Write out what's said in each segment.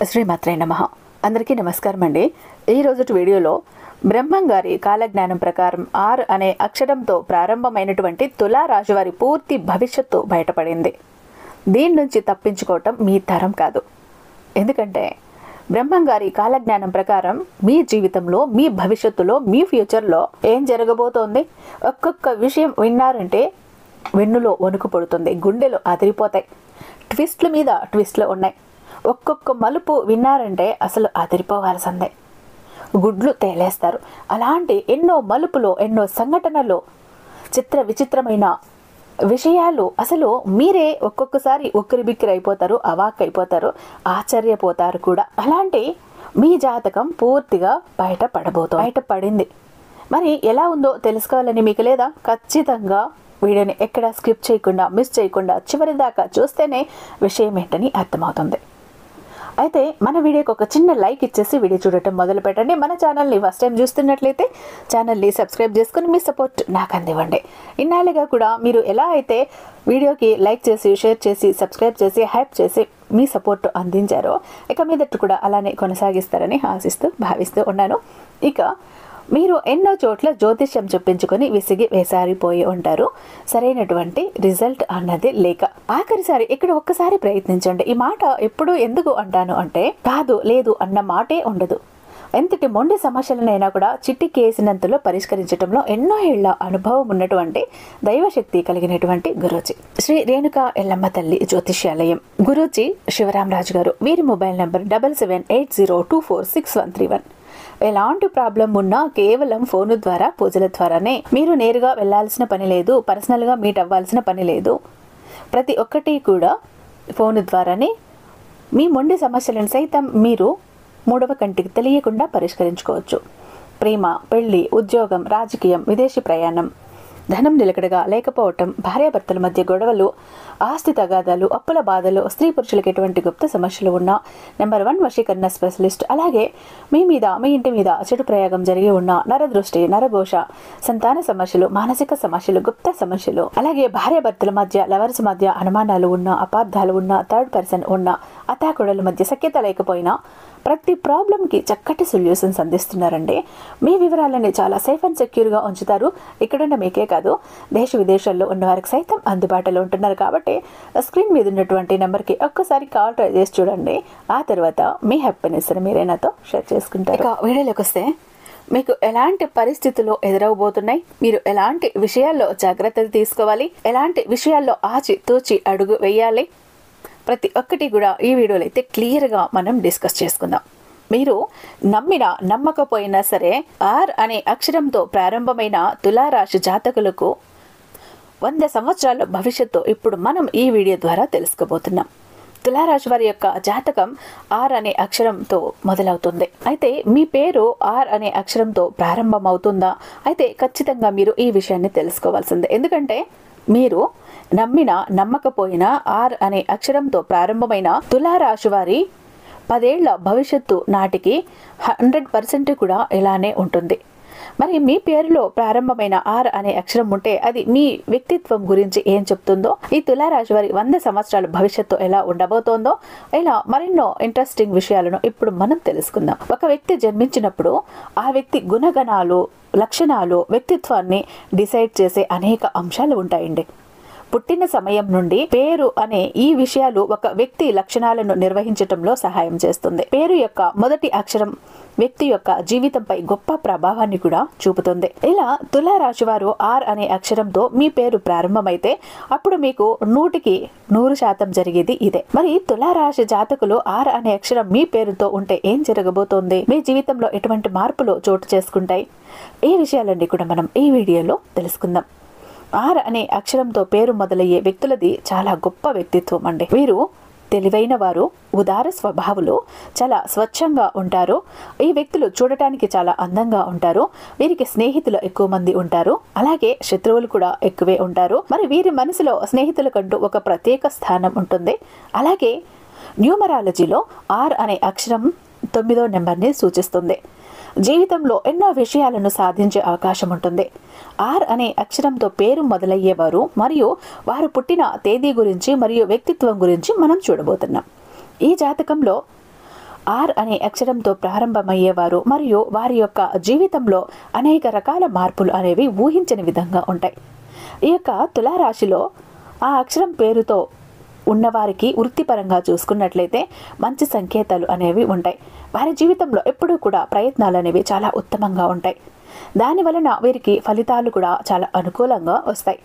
శ్రీమాత్రే నమః. అందరికీ నమస్కారం అండి. ఈ రోజు వీడియోలో బ్రహ్మం గారి కాలజ్ఞానం ప్రకారం ఆర్ అనే అక్షరంతో ప్రారంభమైనటువంటి తులా రాశి వారి పూర్తి భవిష్యత్తు బయటపడింది. దీని నుంచి తప్పించుకోవటం మీ తరం కాదు. ఎందుకంటే బ్రహ్మం గారి కాలజ్ఞానం ప్రకారం మీ జీవితంలో, మీ భవిష్యత్తులో, మీ ఫ్యూచర్లో ఏం జరగబోతోంది, ఒక్కొక్క విషయం విన్నారంటే వెన్నులో వణుకు పడుతుంది, గుండెలు అదిరిపోతాయి. ట్విస్ట్ల మీద ట్విస్ట్లు ఉన్నాయి. ఒక్కొక్క మలుపు విన్నారంటే అసలు అదిరిపోవాల్సిందే, గుడ్లు తేలేస్తారు. అలాంటి ఎన్నో మలుపులో, ఎన్నో సంఘటనలు, చిత్ర విచిత్రమైన విషయాలు, అసలు మీరే ఒక్కొక్కసారి ఉక్కిరి బిక్కిరి అయిపోతారు, అవాక్ అయిపోతారు, ఆశ్చర్యపోతారు కూడా. అలాంటి మీ జాతకం పూర్తిగా బయటపడింది. మరి ఎలా ఉందో తెలుసుకోవాలని మీకు లేదా? ఖచ్చితంగా వీడియోని ఎక్కడా స్కిప్ చేయకుండా, మిస్ చేయకుండా చివరి దాకా చూస్తేనే విషయం ఏంటని అర్థమవుతుంది. అయితే మన వీడియోకి ఒక చిన్న లైక్ ఇచ్చేసి వీడియో చూడటం మొదలు పెట్టండి. మన ఛానల్ని ఫస్ట్ టైం చూస్తున్నట్లయితే ఛానల్ని సబ్స్క్రైబ్ చేసుకుని మీ సపోర్ట్ నాకు అందివ్వండి. ఇన్నాళ్ళుగా కూడా మీరు ఎలా అయితే వీడియోకి లైక్ చేసి, షేర్ చేసి, సబ్స్క్రైబ్ చేసి, హైప్ చేసి మీ సపోర్ట్ అందించారో ఇక మీదట కూడా అలానే కొనసాగిస్తారని ఆశిస్తూ భావిస్తూ ఉన్నాను. ఇక మీరు ఎన్నో చోట్ల జ్యోతిష్యం చెప్పించుకొని విసిగి వేసారిపోయి ఉంటారు, సరైనటువంటి రిజల్ట్ అన్నది లేక. ఆఖరిసారి ఇక్కడ ఒక్కసారి ప్రయత్నించండి. ఈ మాట ఎప్పుడు ఎందుకు అంటాను అంటే, కాదు లేదు అన్న మాటే ఉండదు. ఎంతటి మొండి సమస్యలనైనా కూడా చిట్టికేసినంతలో పరిష్కరించడంలో ఎన్నో ఏళ్ల అనుభవం ఉన్నటువంటి దైవశక్తి కలిగినటువంటి గురూజీ శ్రీ రేణుకా ఎల్లమ్మ తల్లి జ్యోతిష్యాలయం గురూజీ శివరామరాజు గారు. వీరి మొబైల్ నంబర్ 7780246131. ఎలాంటి ప్రాబ్లం ఉన్నా కేవలం ఫోను ద్వారా, పూజల ద్వారానే. మీరు నేరుగా వెళ్లాల్సిన పని లేదు, పర్సనల్గా మీట్ అవ్వాల్సిన పని లేదు. ప్రతి ఒక్కటి కూడా ఫోను ద్వారానే మీ మొండి సమస్యలను సైతం మీరు మూడవ కంటికి తెలియకుండా పరిష్కరించుకోవచ్చు. ప్రేమ, పెళ్లి, ఉద్యోగం, రాజకీయం, విదేశీ ప్రయాణం, ధనం నిలకడగా లేకపోవటం, భార్యాభర్తల మధ్య గొడవలు, ఆస్తి తగాదాలు, అప్పుల బాధలు, స్త్రీ పురుషులకు ఎటువంటి గుప్త సమస్యలు ఉన్నా నెంబర్ 1 వశీకరణ స్పెషలిస్ట్. అలాగే మీ ఇంటి మీద చెడు ప్రయోగం జరిగి ఉన్న నరదృష్టి, నరఘోష, సంతాన సమస్యలు, మానసిక సమస్యలు, గుప్త సమస్యలు, అలాగే భార్యాభర్తల మధ్య, లవర్స్ మధ్య అనుమానాలు ఉన్న, అపార్థాలు ఉన్న, థర్డ్ పర్సన్ ఉన్న, అత్తాకోడల మధ్య సఖ్యత లేకపోయినా ప్రతి ప్రాబ్లంకి చక్కటి సొల్యూషన్స్ అందిస్తున్నారండి. మీ వివరాలని చాలా సేఫ్ అండ్ సెక్యూర్గా ఉంచుతారు. ఇక్కడున్న మీకే కాదు, దేశ విదేశాల్లో ఉన్న వారికి సైతం అందుబాటులో ఉంటున్నారు. కాబట్టి స్క్రీన్ మీద ఉన్నటువంటి నెంబర్కి ఒక్కసారి కాల్ ట్రై చేసి చూడండి. ఆ తర్వాత మీ హ్యాపీనెస్ మీరే నాతో షేర్ చేసుకుంటారు. ఇక వీడియోలోకి వస్తే, మీకు ఎలాంటి పరిస్థితులు ఎదురవబోతున్నాయి, మీరు ఎలాంటి విషయాల్లో జాగ్రత్తలు తీసుకోవాలి, ఎలాంటి విషయాల్లో ఆచి తూచి అడుగు వేయాలి, ప్రతి ఒక్కటి కూడా ఈ వీడియోలో అయితే క్లియర్గా మనం డిస్కస్ చేసుకుందాం. మీరు నమ్మినా నమ్మకపోయినా సరే ఆర్ అనే అక్షరంతో ప్రారంభమైన తులారాశి జాతకులకు 100 సంవత్సరాల భవిష్యత్తు ఇప్పుడు మనం ఈ వీడియో ద్వారా తెలుసుకోబోతున్నాం. తులారాశి వారి యొక్క జాతకం ఆర్ అనే అక్షరంతో మొదలవుతుంది. అయితే మీ పేరు ఆర్ అనే అక్షరంతో ప్రారంభమవుతుందా? అయితే ఖచ్చితంగా మీరు ఈ విషయాన్ని తెలుసుకోవాల్సిందే. ఎందుకంటే మీరు నమ్మినా నమ్మకపోయినా ఆర్ అనే అక్షరంతో ప్రారంభమైన తులారాశి వారి 10 ఏళ్ల భవిష్యత్తు నాటికి 100% కూడా ఇలానే ఉంటుంది. మరి మీ పేరులో ప్రారంభమైన ఆర్ అనే అక్షరం ఉంటే అది మీ వ్యక్తిత్వం గురించి ఏం చెప్తుందో, ఈ తులారాశి వారి 100 సంవత్సరాల భవిష్యత్తు ఎలా ఉండబోతోందో, ఇలా మరెన్నో ఇంట్రెస్టింగ్ విషయాలను ఇప్పుడు మనం తెలుసుకుందాం. ఒక వ్యక్తి జన్మించినప్పుడు ఆ వ్యక్తి గుణగణాలు, లక్షణాలు, వ్యక్తిత్వాన్ని డిసైడ్ చేసే అనేక అంశాలు ఉంటాయండి. పుట్టిన సమయం నుండి పేరు అనే ఈ విషయాలు ఒక వ్యక్తి లక్షణాలను నిర్వహించటంలో సహాయం చేస్తుంది. పేరు యొక్క మొదటి అక్షరం వ్యక్తి యొక్క జీవితంపై గొప్ప ప్రభావాన్ని కూడా చూపుతుంది. ఇలా తులారాశి వారు ఆర్ అనే అక్షరంతో మీ పేరు ప్రారంభమైతే అప్పుడు మీకు 100% జరిగేది ఇదే. మరి తులారాశి జాతకులు ఆర్ అనే అక్షరం మీ పేరుతో ఉంటే ఏం జరగబోతోంది, మీ జీవితంలో ఎటువంటి మార్పులు చోటు చేసుకుంటాయి, ఈ విషయాలన్నీ కూడా మనం ఈ వీడియోలో తెలుసుకుందాం. ఆర్ అనే అక్షరంతో పేరు మొదలయ్యే వ్యక్తులది చాలా గొప్ప వ్యక్తిత్వం అండి. వీరు తెలివైన వారు, ఉదార స్వభావులు, చాలా స్వచ్ఛంగా ఉంటారు. ఈ వ్యక్తులు చూడటానికి చాలా అందంగా ఉంటారు. వీరికి స్నేహితులు ఎక్కువ మంది ఉంటారు, అలాగే శత్రువులు కూడా ఎక్కువే ఉంటారు. మరి వీరి మనసులో స్నేహితులకంటూ ఒక ప్రత్యేక స్థానం ఉంటుంది. అలాగే న్యూమరాలజీలో ఆర్ అనే అక్షరం 9వ నెంబర్ని సూచిస్తుంది. జీవితంలో ఎన్నో విషయాలను సాధించే అవకాశం ఉంటుంది. ఆర్ అనే అక్షరంతో పేరు మొదలయ్యేవారు మరియు వారు పుట్టిన తేదీ గురించి మరియు వ్యక్తిత్వం గురించి మనం చూడబోతున్నాం. ఈ జాతకంలో ఆర్ అనే అక్షరంతో ప్రారంభమయ్యేవారు మరియు వారి యొక్క జీవితంలో అనేక రకాల మార్పులు అనేవి ఊహించని విధంగా ఉంటాయి. ఈ యొక్క తులారాశిలో ఆ అక్షరం పేరుతో ఉన్నవారికి వృత్తిపరంగా చూసుకున్నట్లయితే మంచి సంకేతాలు అనేవి ఉంటాయి. వారి జీవితంలో ఎప్పుడూ కూడా ప్రయత్నాలు అనేవి చాలా ఉత్తమంగా ఉంటాయి. దాని వలన వీరికి ఫలితాలు కూడా చాలా అనుకూలంగా వస్తాయి.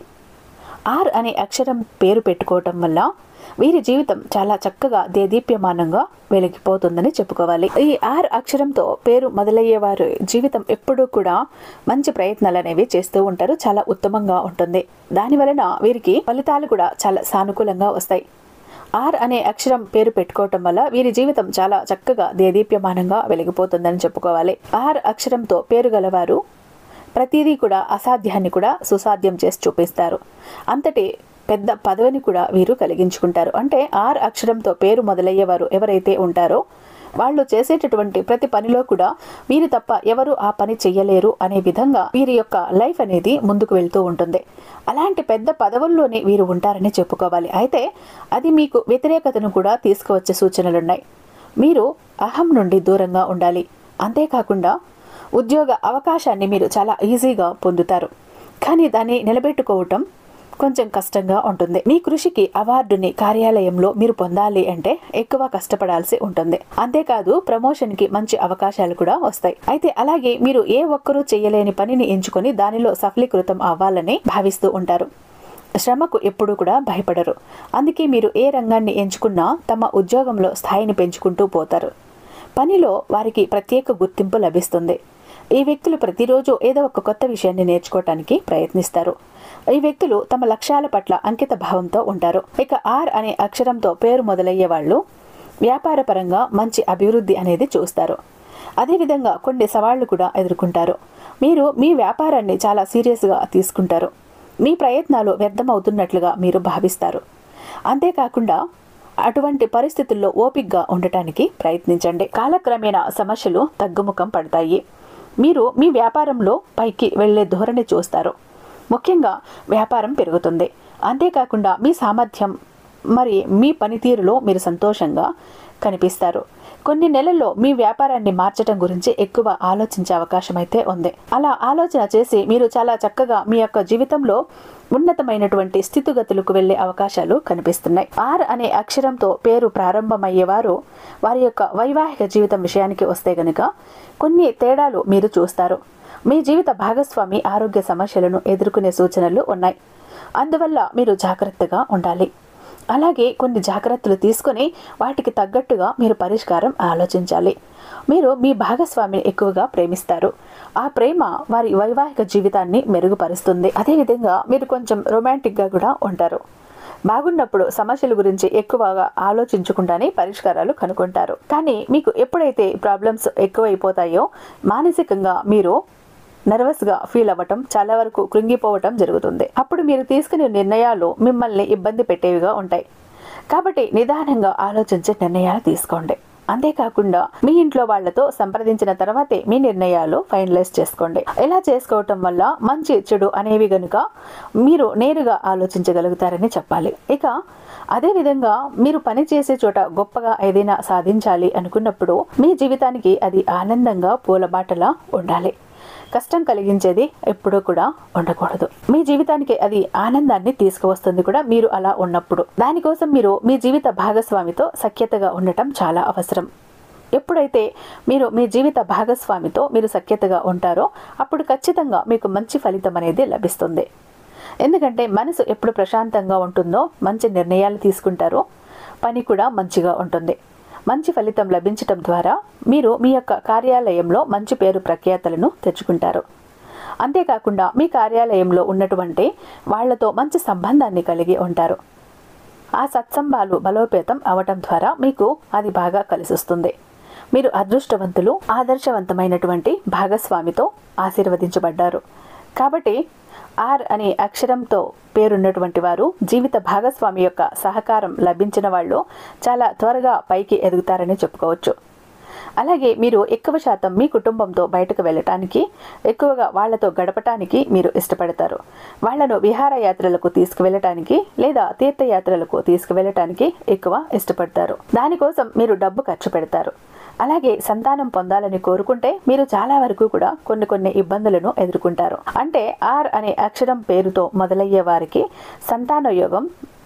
ఆర్ అనే అక్షరం పేరు పెట్టుకోవటం వల్ల వీరి జీవితం చాలా చక్కగా దేదీప్యమానంగా వెలిగిపోతుందని చెప్పుకోవాలి. ఈ ఆర్ అక్షరంతో పేరు మొదలయ్యే వారి జీవితం ఎప్పుడూ కూడా మంచి ప్రయత్నాలు అనేవి చేస్తూ ఉంటారు. చాలా ఉత్తమంగా ఉంటుంది. దాని వలన వీరికి ఫలితాలు కూడా చాలా సానుకూలంగా వస్తాయి. ఆర్ అనే అక్షరం పేరు పెట్టుకోవటం వల్ల వీరి జీవితం చాలా చక్కగా దేదీప్యమానంగా వెలిగిపోతుందని చెప్పుకోవాలి. ఆర్ అక్షరంతో పేరు గలవారు ప్రతిదీ కూడా అసాధ్యాన్ని కూడా సుసాధ్యం చేసి చూపిస్తారు. అంతటి పెద్ద పదవిని కూడా వీరు కలిగించుకుంటారు. అంటే ఆర్ అక్షరంతో పేరు మొదలయ్యేవారు ఎవరైతే ఉంటారో వాళ్ళు చేసేటటువంటి ప్రతి పనిలో కూడా వీరు తప్ప ఎవరు ఆ పని చెయ్యలేరు అనే విధంగా వీరి యొక్క లైఫ్ అనేది ముందుకు వెళ్తూ ఉంటుంది. అలాంటి పెద్ద పదవుల్లోనే వీరు ఉంటారని చెప్పుకోవాలి. అయితే అది మీకు వ్యతిరేకతను కూడా తీసుకువచ్చే సూచనలున్నాయి. మీరు అహం నుండి దూరంగా ఉండాలి. అంతేకాకుండా ఉద్యోగ అవకాశాన్ని మీరు చాలా ఈజీగా పొందుతారు. కానీ దాన్ని నిలబెట్టుకోవటం కొంచెం కష్టంగా ఉంటుంది. మీ కృషికి అవార్డుని కార్యాలయంలో మీరు పొందాలి అంటే ఎక్కువ కష్టపడాల్సి ఉంటుంది. అంతేకాదు ప్రమోషన్కి మంచి అవకాశాలు కూడా వస్తాయి. అయితే అలాగే మీరు ఏ ఒక్కరూ చేయలేని పనిని ఎంచుకొని దానిలో సఫలీకృతం అవ్వాలని భావిస్తూ ఉంటారు. శ్రమకు ఎప్పుడూ కూడా భయపడరు. అందుకే మీరు ఏ రంగాన్ని ఎంచుకున్నా తమ ఉద్యోగంలో స్థాయిని పెంచుకుంటూ పోతారు. పనిలో వారికి ప్రత్యేక గుర్తింపు లభిస్తుంది. ఈ వ్యక్తులు ప్రతిరోజు ఏదో ఒక కొత్త విషయాన్ని నేర్చుకోవటానికి ప్రయత్నిస్తారు. ఈ వ్యక్తులు తమ లక్ష్యాల పట్ల అంకిత భావంతో ఉంటారు. ఇక ఆర్ అనే అక్షరంతో పేరు మొదలయ్యే వాళ్ళు వ్యాపార పరంగా మంచి అభివృద్ధి అనేది చూస్తారు. అదేవిధంగా కొన్ని సవాళ్లు కూడా ఎదుర్కొంటారు. మీరు మీ వ్యాపారాన్ని చాలా సీరియస్గా తీసుకుంటారు. మీ ప్రయత్నాలు వ్యర్థమవుతున్నట్లుగా మీరు భావిస్తారు. అంతేకాకుండా అటువంటి పరిస్థితుల్లో ఓపికగా ఉండటానికి ప్రయత్నించండి. కాలక్రమేణా సమస్యలు తగ్గుముఖం పడతాయి. మీరు మీ వ్యాపారంలో పైకి వెళ్లే ధోరణి చూస్తారు. ముఖ్యంగా వ్యాపారం పెరుగుతుంది. అంతేకాకుండా మీ సామర్థ్యం మరి మీ పనితీరులో మీరు సంతోషంగా కనిపిస్తారు. కొన్ని నెలల్లో మీ వ్యాపారాన్ని మార్చడం గురించి ఎక్కువ ఆలోచించే అవకాశం అయితే ఉంది. అలా ఆలోచన చేసి మీరు చాలా చక్కగా మీ యొక్క జీవితంలో ఉన్నతమైనటువంటి స్థితిగతులకు వెళ్లే అవకాశాలు కనిపిస్తున్నాయి. ఆర్ అనే అక్షరంతో పేరు ప్రారంభమయ్యేవారు వారి యొక్క వైవాహిక జీవితం విషయానికి వస్తే గనుక కొన్ని తేడాలు మీరు చూస్తారు. మీ జీవిత భాగస్వామి ఆరోగ్య సమస్యలను ఎదుర్కొనే సూచనలు ఉన్నాయి. అందువల్ల మీరు జాగ్రత్తగా ఉండాలి. అలాగే కొన్ని జాగ్రత్తలు తీసుకొని వాటికి తగ్గట్టుగా మీరు పరిష్కారం ఆలోచించాలి. మీరు మీ భాగస్వామిని ఎక్కువగా ప్రేమిస్తారు. ఆ ప్రేమ వారి వైవాహిక జీవితాన్ని మెరుగుపరుస్తుంది. అదేవిధంగా మీరు కొంచెం రొమాంటిక్గా కూడా ఉంటారు. బాగున్నప్పుడు సమస్యల గురించి ఎక్కువగా ఆలోచించకుండానే పరిష్కారాలు కనుక్కుంటారు. కానీ మీకు ఎప్పుడైతే ప్రాబ్లమ్స్ ఎక్కువైపోతాయో మానసికంగా మీరు నర్వస్గా ఫీల్ అవ్వటం, చాలా వరకు కృంగిపోవటం జరుగుతుంది. అప్పుడు మీరు తీసుకునే నిర్ణయాలు మిమ్మల్ని ఇబ్బంది పెట్టేవిగా ఉంటాయి. కాబట్టి నిదానంగా ఆలోచించే నిర్ణయాలు తీసుకోండి. అంతేకాకుండా మీ ఇంట్లో వాళ్లతో సంప్రదించిన తర్వాతే మీ నిర్ణయాలు ఫైనలైజ్ చేసుకోండి. ఇలా చేసుకోవటం వల్ల మంచి చెడు అనేవి గనుక మీరు నేరుగా ఆలోచించగలుగుతారని చెప్పాలి. ఇక అదేవిధంగా మీరు పని చేసే చోట గొప్పగా ఏదైనా సాధించాలి అనుకున్నప్పుడు మీ జీవితానికి అది ఆనందంగా పూలబాటలా ఉండాలి. కష్టం కలిగించేది ఎప్పుడూ కూడా ఉండకూడదు. మీ జీవితానికి అది ఆనందాన్ని తీసుకువస్తుంది కూడా మీరు అలా ఉన్నప్పుడు. దానికోసం మీరు మీ జీవిత భాగస్వామితో సఖ్యతగా ఉండటం చాలా అవసరం. ఎప్పుడైతే మీరు మీ జీవిత భాగస్వామితో మీరు సఖ్యతగా ఉంటారో అప్పుడు ఖచ్చితంగా మీకు మంచి ఫలితం అనేది లభిస్తుంది. ఎందుకంటే మనసు ఎప్పుడు ప్రశాంతంగా ఉంటుందో మంచి నిర్ణయాలు తీసుకుంటారో పని కూడా మంచిగా ఉంటుంది. మంచి ఫలితం లభించటం ద్వారా మీరు మీ యొక్క కార్యాలయంలో మంచి పేరు ప్రఖ్యాతలను తెచ్చుకుంటారు. అంతేకాకుండా మీ కార్యాలయంలో ఉన్నటువంటి వాళ్లతో మంచి సంబంధాన్ని కలిగి ఉంటారు. ఆ సత్సంబాలు బలోపేతం అవటం ద్వారా మీకు అది బాగా కలిసొస్తుంది. మీరు అదృష్టవంతులు, ఆదర్శవంతమైనటువంటి భాగస్వామితో ఆశీర్వదించబడ్డారు. కాబట్టి ఆర్ అనే అక్షరంతో పేరున్నటువంటి వారు జీవిత భాగస్వామి యొక్క సహకారం లభించిన వాళ్ళు చాలా త్వరగా పైకి ఎదుగుతారని చెప్పుకోవచ్చు. అలాగే మీరు ఎక్కువ శాతం మీ కుటుంబంతో బయటకు వెళ్ళటానికి, ఎక్కువగా వాళ్లతో గడపటానికి మీరు ఇష్టపడతారు. వాళ్లను విహారయాత్రలకు తీసుకువెళ్ళటానికి లేదా తీర్థయాత్రలకు తీసుకువెళ్ళటానికి ఎక్కువ ఇష్టపడతారు. దానికోసం మీరు డబ్బు ఖర్చు పెడతారు. అలాగే సంతానం పొందాలని కోరుకుంటే మీరు చాలా వరకు కూడా కొన్ని ఇబ్బందులను ఎదుర్కొంటారు. అంటే ఆర్ అనే అక్షరం పేరుతో మొదలయ్యే వారికి సంతాన యోగం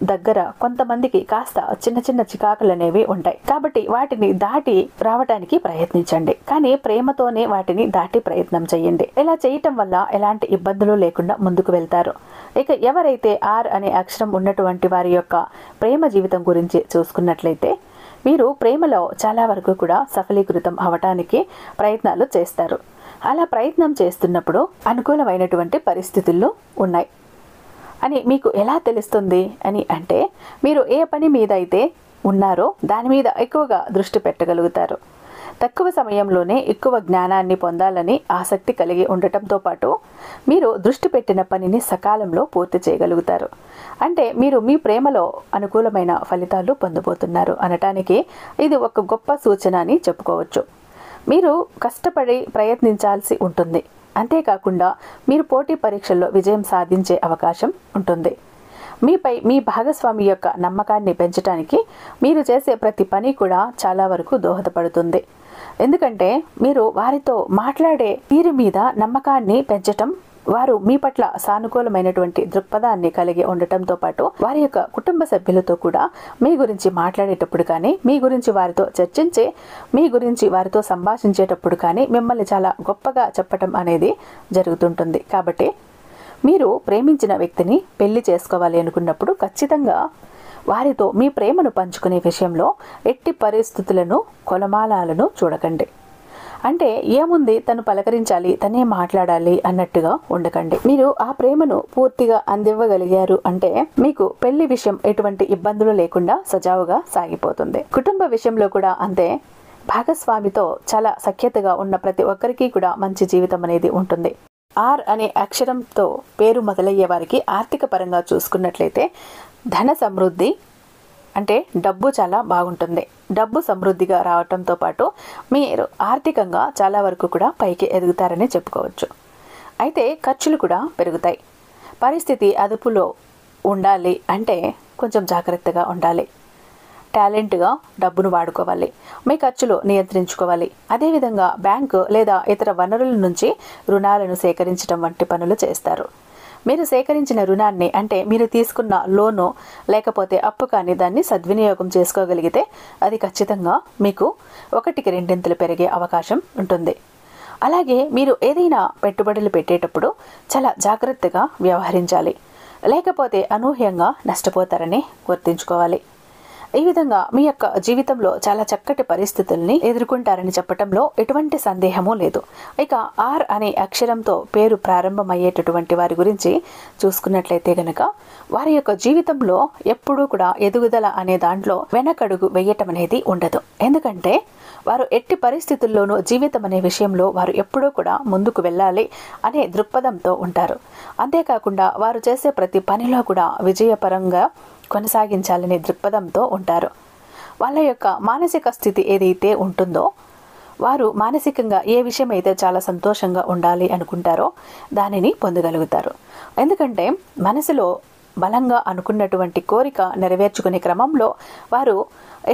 దగ్గర కొంతమందికి కాస్త చిన్న చికాకులు అనేవి ఉంటాయి. కాబట్టి వాటిని దాటి రావటానికి ప్రయత్నించండి, కానీ ప్రేమతోనే వాటిని దాటి ప్రయత్నం చేయండి. ఇలా చేయటం వల్ల ఎలాంటి ఇబ్బందులు లేకుండా ముందుకు వెళ్తారు. ఇక ఎవరైతే ఆర్ అనే అక్షరం ఉన్నటువంటి వారి యొక్క ప్రేమ జీవితం గురించి చూసుకున్నట్లయితే వీరు ప్రేమలో చాలా వరకు కూడా సఫలీకృతం అవటానికి ప్రయత్నాలు చేస్తారు. అలా ప్రయత్నం చేస్తున్నప్పుడు అనుకూలమైనటువంటి పరిస్థితుల్లో ఉన్నాయి అని మీకు ఎలా తెలుస్తుంది అని అంటే, మీరు ఏ పని మీద అయితే ఉన్నారో దాని మీద ఎక్కువగా దృష్టి పెట్టగలుగుతారు. తక్కువ సమయంలోనే ఎక్కువ జ్ఞానాన్ని పొందాలని ఆసక్తి కలిగి ఉండటంతో పాటు మీరు దృష్టి పెట్టిన పనిని సకాలంలో పూర్తి చేయగలుగుతారు. అంటే మీరు మీ ప్రేమలో అనుకూలమైన ఫలితాలు పొందబోతున్నారు అనటానికి ఇది ఒక గొప్ప సూచన అని చెప్పుకోవచ్చు. మీరు కష్టపడి ప్రయత్నించాల్సి ఉంటుంది. అంతేకాకుండా మీరు పోటీ పరీక్షల్లో విజయం సాధించే అవకాశం ఉంటుంది. మీపై మీ భాగస్వామి యొక్క నమ్మకాన్ని పెంచడానికి మీరు చేసే ప్రతి పని కూడా చాలా వరకు దోహదపడుతుంది. ఎందుకంటే మీరు వారితో మాట్లాడే తీరు మీద నమ్మకాన్ని పెంచటం, వారు మీ పట్ల సానుకూలమైనటువంటి దృక్పథాన్ని కలిగి ఉండటంతో పాటు వారి యొక్క కుటుంబ సభ్యులతో కూడా మీ గురించి మాట్లాడేటప్పుడు కానీ, మీ గురించి వారితో చర్చించి, మీ గురించి వారితో సంభాషించేటప్పుడు కానీ మిమ్మల్ని చాలా గొప్పగా చెప్పటం అనేది జరుగుతుంటుంది. కాబట్టి మీరు ప్రేమించిన వ్యక్తిని పెళ్లి చేసుకోవాలి అనుకున్నప్పుడు ఖచ్చితంగా వారితో మీ ప్రేమను పంచుకునే విషయంలో ఎట్టి పరిస్థితులను కొలమానాలను చూడకండి. అంటే ఏముంది తను పలకరించాలి, తనే మాట్లాడాలి అన్నట్టుగా ఉండకండి. మీరు ఆ ప్రేమను పూర్తిగా అందివ్వగలిగారు అంటే మీకు పెళ్లి విషయం ఎటువంటి ఇబ్బందులు లేకుండా సజావుగా సాగిపోతుంది. కుటుంబ విషయంలో కూడా అంతే. భాగస్వామితో చాలా సఖ్యతగా ఉన్న ప్రతి ఒక్కరికి కూడా మంచి జీవితం అనేది ఉంటుంది. ఆర్ అనే అక్షరంతో పేరు మొదలయ్యే వారికి ఆర్థిక పరంగా చూసుకున్నట్లయితే ధన సమృద్ధి అంటే డబ్బు చాలా బాగుంటుంది. డబ్బు సమృద్ధిగా రావటంతో పాటు మీరు ఆర్థికంగా చాలా వరకు కూడా పైకి ఎదుగుతారని చెప్పుకోవచ్చు. అయితే ఖర్చులు కూడా పెరుగుతాయి. పరిస్థితి అదుపులో ఉండాలి అంటే కొంచెం జాగ్రత్తగా ఉండాలి. టాలెంట్గా డబ్బును వాడుకోవాలి. మీ ఖర్చులు నియంత్రించుకోవాలి. అదేవిధంగా బ్యాంకు లేదా ఇతర వనరుల నుంచి రుణాలను సేకరించడం వంటి పనులు చేస్తారు. మీరు సేకరించిన రుణాన్ని అంటే మీరు తీసుకున్న లోను లేకపోతే అప్పు కానీ దాన్ని సద్వినియోగం చేసుకోగలిగితే అది ఖచ్చితంగా మీకు 1కి 2 పెరిగే అవకాశం ఉంటుంది. అలాగే మీరు ఏదైనా పెట్టుబడులు పెట్టేటప్పుడు చాలా జాగ్రత్తగా వ్యవహరించాలి, లేకపోతే అనూహ్యంగా నష్టపోతారని గుర్తుంచుకోవాలి. ఈ విధంగా మీ యొక్క జీవితంలో చాలా చక్కటి పరిస్థితుల్ని ఎదుర్కొంటారని చెప్పటంలో ఎటువంటి సందేహమూ లేదు. ఇక ఆర్ అనే అక్షరంతో పేరు ప్రారంభమయ్యేటటువంటి వారి గురించి చూసుకున్నట్లయితే గనక వారి యొక్క జీవితంలో ఎప్పుడూ కూడా ఎదుగుదల అనే దాంట్లో వెనకడుగు వేయటం అనేది ఉండదు. ఎందుకంటే వారు ఎట్టి పరిస్థితుల్లోనూ జీవితం అనే విషయంలో వారు ఎప్పుడూ కూడా ముందుకు వెళ్ళాలి అనే దృక్పథంతో ఉంటారు. అంతేకాకుండా వారు చేసే ప్రతి పనిలో కూడా విజయపరంగా కొనసాగించాలనే దృక్పథంతో ఉంటారు. వాళ్ళ యొక్క మానసిక స్థితి ఏదైతే ఉంటుందో, వారు మానసికంగా ఏ విషయం అయితే చాలా సంతోషంగా ఉండాలి అనుకుంటారో దానిని పొందగలుగుతారు. ఎందుకంటే మనసులో బలంగా అనుకున్నటువంటి కోరిక నెరవేర్చుకునే క్రమంలో వారు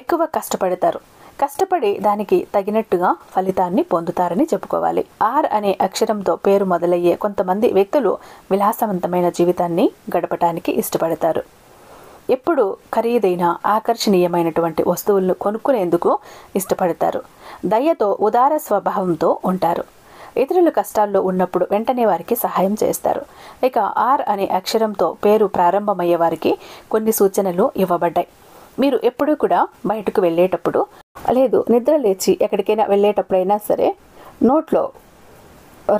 ఎక్కువ కష్టపడతారు. కష్టపడి దానికి తగినట్టుగా ఫలితాన్ని పొందుతారని చెప్పుకోవాలి. ఆర్ అనే అక్షరంతో పేరు మొదలయ్యే కొంతమంది వ్యక్తులు విలాసవంతమైన జీవితాన్ని గడపటానికి ఇష్టపడతారు. ఎప్పుడు ఖరీదైన ఆకర్షణీయమైనటువంటి వస్తువులను కొనుక్కునేందుకు ఇష్టపడతారు. దయతో ఉదార స్వభావంతో ఉంటారు. ఇతరుల కష్టాల్లో ఉన్నప్పుడు వెంటనే వారికి సహాయం చేస్తారు. ఇక ఆర్ అనే అక్షరంతో పేరు ప్రారంభమయ్యే వారికి కొన్ని సూచనలు ఇవ్వబడ్డాయి. మీరు ఎప్పుడూ కూడా బయటకు వెళ్ళేటప్పుడు, లేదు నిద్ర లేచి ఎక్కడికైనా వెళ్ళేటప్పుడైనా సరే నోట్లో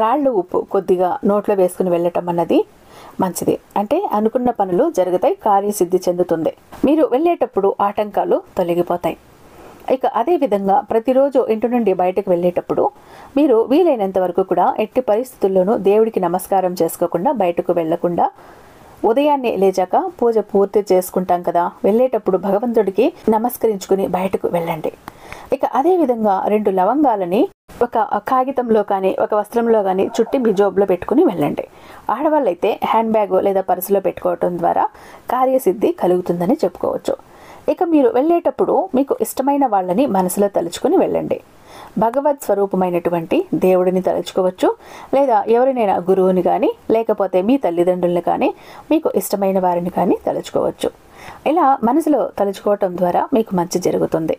రాళ్ళు ఉప్పు కొద్దిగా నోట్లో వేసుకుని వెళ్ళటం అన్నది మంచిది. అంటే అనుకున్న పనులు జరుగుతాయి, కార్యసిద్ధి చెందుతుంది. మీరు వెళ్ళేటప్పుడు ఆటంకాలు తొలగిపోతాయి. ఇక అదేవిధంగా ప్రతిరోజు ఇంటి నుండి బయటకు వెళ్ళేటప్పుడు మీరు వీలైనంత వరకు కూడా ఎట్టి పరిస్థితుల్లోనూ దేవుడికి నమస్కారం చేసుకోకుండా బయటకు వెళ్లకుండా ఉదయాన్నే లేచాక పూజ పూర్తి చేసుకుంటాం కదా, వెళ్ళేటప్పుడు భగవంతుడికి నమస్కరించుకుని బయటకు వెళ్ళండి. ఇక అదేవిధంగా 2 లవంగాలని ఒక కాగితంలో కానీ ఒక వస్త్రంలో కానీ చుట్టి మీ జోబులో పెట్టుకుని వెళ్ళండి. ఆడవాళ్ళైతే హ్యాండ్ బ్యాగ్ లేదా పర్సులో పెట్టుకోవటం ద్వారా కార్యసిద్ధి కలుగుతుందని చెప్పుకోవచ్చు. ఇక మీరు వెళ్ళేటప్పుడు మీకు ఇష్టమైన వాళ్ళని మనసులో తలుచుకుని వెళ్ళండి. భగవత్ స్వరూపమైనటువంటి దేవుడిని తలుచుకోవచ్చు, లేదా ఎవరినైనా గురువుని కానీ, లేకపోతే మీ తల్లిదండ్రులను కానీ, మీకు ఇష్టమైన వారిని కానీ తలుచుకోవచ్చు. ఇలా మనసులో తలుచుకోవటం ద్వారా మీకు మంచి జరుగుతుంది.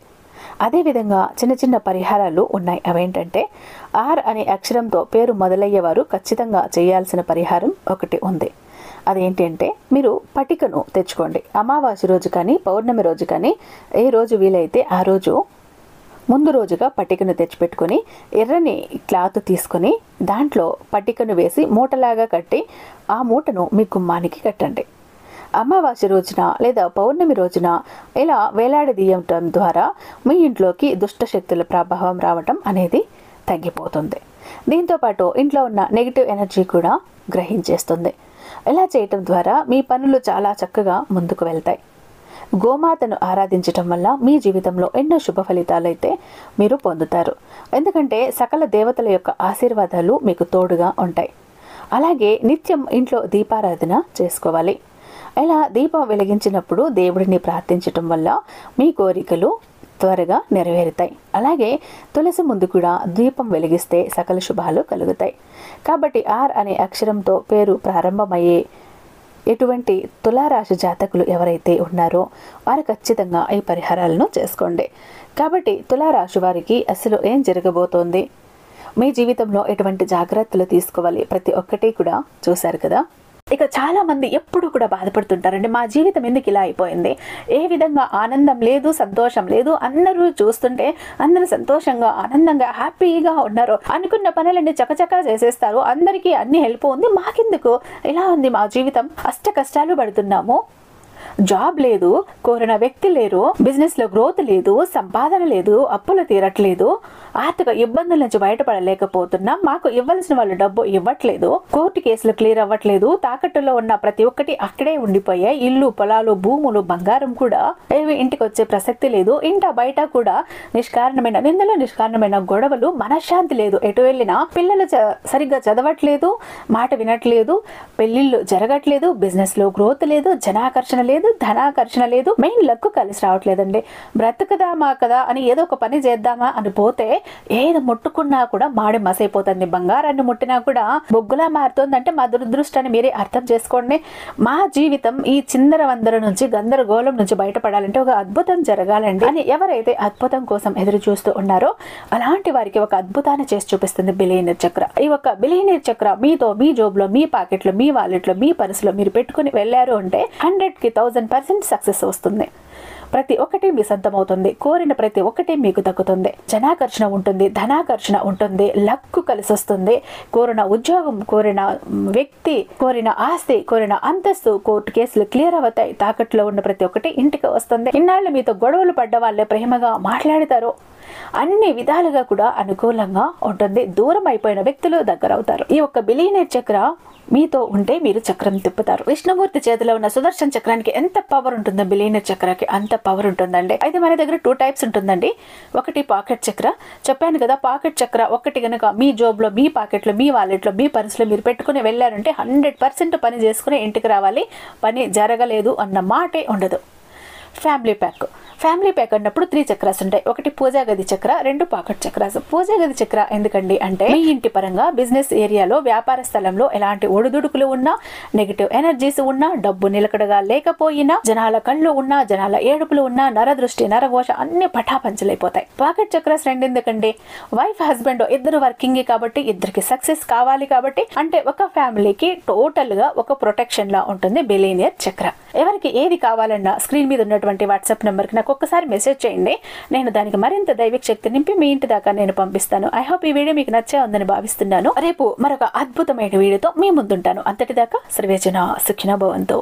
అదేవిధంగా చిన్న చిన్న పరిహారాలు ఉన్నాయి. అవేంటంటే ఆర్ అనే అక్షరంతో పేరు మొదలయ్యేవారు ఖచ్చితంగా చేయాల్సిన పరిహారం ఒకటి ఉంది. అదేంటి అంటే మీరు పటికను తెచ్చుకోండి. అమావాస్య రోజు కానీ, పౌర్ణమి రోజు కానీ, ఏ రోజు వీలైతే ఆ రోజు ముందు రోజుగా పటికను తెచ్చిపెట్టుకొని ఎర్రని క్లాత్ తీసుకొని దాంట్లో పటికను వేసి మూటలాగా కట్టి ఆ మూటను మీ గుమ్మానికి కట్టండి. అమావాస్య రోజున లేదా పౌర్ణమి రోజున ఇలా వేలాడదీయటం ద్వారా మీ ఇంట్లోకి దుష్ట శక్తుల ప్రభావం రావటం అనేది తగ్గిపోతుంది. దీంతోపాటు ఇంట్లో ఉన్న నెగిటివ్ ఎనర్జీ కూడా గ్రహించేస్తుంది. ఇలా చేయటం ద్వారా మీ పనులు చాలా చక్కగా ముందుకు వెళ్తాయి. గోమాతను ఆరాధించటం వల్ల మీ జీవితంలో ఎన్నో శుభ ఫలితాలు అయితే మీరు పొందుతారు. ఎందుకంటే సకల దేవతల యొక్క ఆశీర్వాదాలు మీకు తోడుగా ఉంటాయి. అలాగే నిత్యం ఇంట్లో దీపారాధన చేసుకోవాలి. ఇలా దీపం వెలిగించినప్పుడు దేవుడిని ప్రార్థించటం వల్ల మీ కోరికలు త్వరగా నెరవేరుతాయి. అలాగే తులసి ముందు కూడా దీపం వెలిగిస్తే సకల శుభాలు కలుగుతాయి. కాబట్టి ఆర్ అనే అక్షరంతో పేరు ప్రారంభమయ్యే ఎటువంటి తులారాశి జాతకులు ఎవరైతే ఉన్నారో వారు ఖచ్చితంగా ఈ పరిహారాలను చేసుకోండి. కాబట్టి తులారాశి వారికి అసలు ఏం జరగబోతోంది, మీ జీవితంలో ఎటువంటి జాగ్రత్తలు తీసుకోవాలి, ప్రతి ఒక్కటి కూడా చూశారు కదా. ఇక చాలా మంది ఎప్పుడు కూడా బాధపడుతుంటారండి, మా జీవితం ఎందుకు ఇలా అయిపోయింది, ఏ విధంగా ఆనందం లేదు, సంతోషం లేదు, అందరూ చూస్తుంటే అందరూ సంతోషంగా ఆనందంగా హ్యాపీగా ఉన్నారు, అనుకున్న పనులన్నీ చకచకా చేసేస్తారు, అందరికీ అన్ని హెల్ప్ ఉంది, మాకెందుకు ఇలా ఉంది మా జీవితం, అష్ట కష్టాలు పడుతున్నాము, జాబ్ లేదు, కోరిన వ్యక్తి లేరు, బిజినెస్ లో గ్రోత్ లేదు, సంపాదన లేదు, అప్పులు తీరట్లేదు, ఆర్థిక ఇబ్బందుల నుంచి బయటపడలేకపోతున్నాం, మాకు ఇవ్వాల్సిన వాళ్ళు డబ్బు ఇవ్వట్లేదు, కోర్టు కేసులు క్లియర్ అవ్వట్లేదు, తాకట్టులో ఉన్న ప్రతి ఒక్కటి అక్కడే ఉండిపోయాయి, ఇల్లు, పొలాలు, భూములు, బంగారం కూడా ఏవి ఇంటికి వచ్చే ప్రసక్తి లేదు, ఇంట బయట కూడా నిష్కారణమైన నిందలు, నిష్కారణమైన గొడవలు, మనశ్శాంతి లేదు, ఎటు వెళ్ళినా పిల్లలు సరిగ్గా చదవట్లేదు, మాట వినట్లేదు, పెళ్లిళ్ళు జరగట్లేదు, బిజినెస్ లో గ్రోత్ లేదు, జనాకర్షణ లేదు, ధనాకర్షణ లేదు, మెయిన్ లక్ కలిసి రావట్లేదండి. బ్రతుకుదామా కదా అని ఏదో ఒక పని చేద్దామా అని పోతే ఏది ముట్టుకున్నా కూడా మాడి మసైపోతుంది, బంగారాన్ని ముట్టినా కూడా బొగ్గులా మారుతుందంటే మా దురదృష్టాన్ని మీరే అర్థం చేసుకోండి. మా జీవితం ఈ చిందర వందర నుంచి, గందరగోళం నుంచి బయటపడాలంటే ఒక అద్భుతం జరగాలండి అని ఎవరైతే అద్భుతం కోసం ఎదురు చూస్తూ ఉన్నారో అలాంటి వారికి ఒక అద్భుతాన్ని చేసి చూపిస్తుంది బిలియనీర్ చక్ర. ఈ ఒక బిలియనీర్ చక్ర మీతో, మీ జోబులో, మీ పాకెట్లో, మీ వాలెట్లో, మీ పర్సులో మీరు పెట్టుకుని వెళ్ళారు అంటే 100కి 1000% సక్సెస్ వస్తుంది. ప్రతి ఒక్కటి మీ సొంతమవుతుంది, కోరిన ప్రతి ఒక్కటి మీకు దక్కుతుంది, జనాకర్షణ ఉంటుంది, ధనాకర్షణ ఉంటుంది, లక్కు కలిసి వస్తుంది, కోరిన ఉద్యోగం, కోరిన వ్యక్తి, కోరిన ఆస్తి, కోరిన అంతస్తు, కోర్టు కేసులు క్లియర్ అవుతాయి, తాకట్లో ఉన్న ప్రతి ఒక్కటి ఇంటికి వస్తుంది, ఇన్నాళ్ళు మీతో గొడవలు పడ్డ వాళ్ళే ప్రేమగా మాట్లాడతారు, అన్ని విధాలుగా కూడా అనుకూలంగా ఉంటుంది, దూరం అయిపోయిన వ్యక్తులు దగ్గర అవుతారు. ఈ ఒక్క బిలియనీర్ చక్ర మీతో ఉంటే మీరు చక్రం తిప్పుతారు. విష్ణుమూర్తి చేతిలో ఉన్న సుదర్శన చక్రానికి ఎంత పవర్ ఉంటుందో బిలియనీర్ చక్రానికి అంత పవర్ ఉంటుందండి. అయితే మన దగ్గర 2 టైప్స్ ఉంటుందండి. ఒకటి పాకెట్ చక్ర, చెప్పాను కదా, పాకెట్ చక్ర ఒకటి కనుక మీ జోబులో, మీ పాకెట్లో, మీ వాలెట్లో, మీ పర్సులో మీరు పెట్టుకుని వెళ్ళారంటే 100% పని చేసుకుని ఇంటికి రావాలి, పని జరగలేదు అన్న మాటే ఉండదు. ఫ్యామిలీ ప్యాక్ అన్నప్పుడు 3 చక్రాస్ ఉంటాయి. ఒకటి పూజా గది చక్ర, 2 పాకెట్ చక్రాస్. పూజా గది చక్ర ఎందుకండి అంటే మీ ఇంటి పరంగా, బిజినెస్ ఏరియాలో, వ్యాపార స్థలంలో ఎలాంటి ఒడిదుడుకులు ఉన్నా, నెగిటివ్ ఎనర్జీస్ ఉన్నా, డబ్బు నిలకడగా లేకపోయినా, జనాల కళ్ళు ఉన్నా, జనాల ఏడుపులు ఉన్నా, నరదృష్టి, నరఘోష అన్ని పటాపంచలైపోతాయి. పాకెట్ చక్రాస్ 2 ఎందుకండి, వైఫ్ హస్బెండ్ ఇద్దరు వర్కింగ్ కాబట్టి, ఇద్దరికి సక్సెస్ కావాలి కాబట్టి, అంటే ఒక ఫ్యామిలీకి టోటల్ గా ఒక ప్రొటెక్షన్ లా ఉంటుంది బిలియనీర్ చక్ర. ఎవరికి ఏది కావాలన్నా స్క్రీన్ మీద ఉన్నటువంటి వాట్సాప్ నెంబర్ కి నాకు ఒక్కసారి మెసేజ్ చేయండి, నేను దానికి మరింత దైవిక శక్తి నింపి మీ ఇంటి దాకా నేను పంపిస్తాను. ఐ హోప్ ఈ వీడియో మీకు నచ్చే ఉందని భావిస్తున్నాను. రేపు మరొక అద్భుతమైన వీడియోతో మీ ముందుంటాను. అంతటిదాకా సర్వేజన సుఖినో భవంతు.